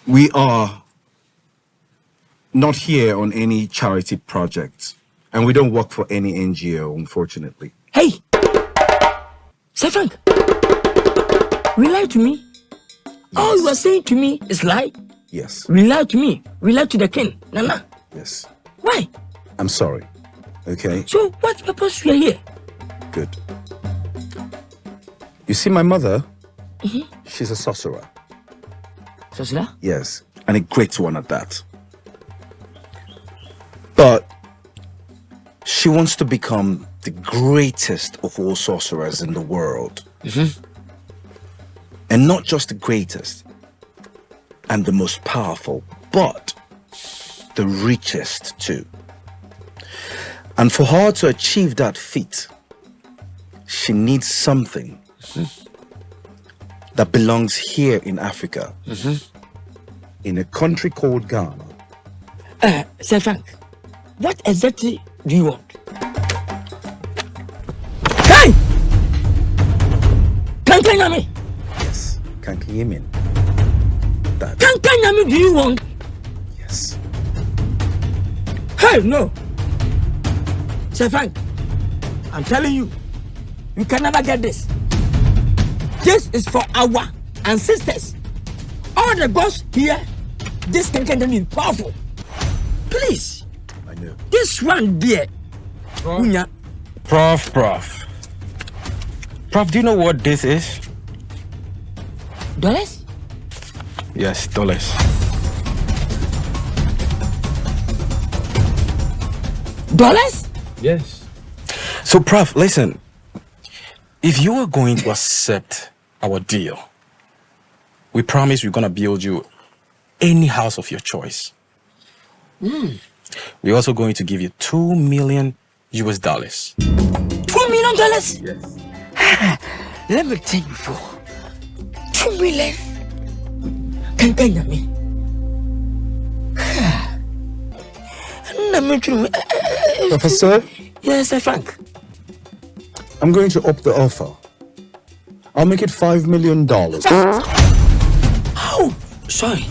We are not here on any charity projects, and we don't work for any NGO, unfortunately. Hey! Sir Frank! Rely to me. All you are saying to me is lie. Yes. Rely to me. Rely to the king. Nana. Yes. Why? I'm sorry. Okay? So what purpose we are here? Good. You see, my mother, she's a sorcerer. Sorcerer? Yes. And a great one at that. But she wants to become the greatest of all sorcerers in the world. And not just the greatest and the most powerful, but the richest too. And for her to achieve that feat, she needs something that belongs here in Africa, in a country called Ghana. Sir Frank, what exactly do you want? Hey! Kankanyami! Yes, Kankiyimin. That. Kankanyami, do you want? Yes. Hey, no! Sir Frank, I'm telling you, you can never get this. This is for our ancestors. All the gods here, this Kankanyami is powerful. Please. I know. This one there. Unya. Prof, do you know what this is? Dollars? Yes, dollars. Dollars? Yes. So, Prof, listen. If you are going to accept our deal, we promise we're going to build you any house of your choice. We're also going to give you $2 million. $2 million? Yes. Let me tell you before. 2 million? Kankanyami. Professor, Yes, Sir Frank. I'm going to up the offer. I'll make it $5 million. Oh, sorry.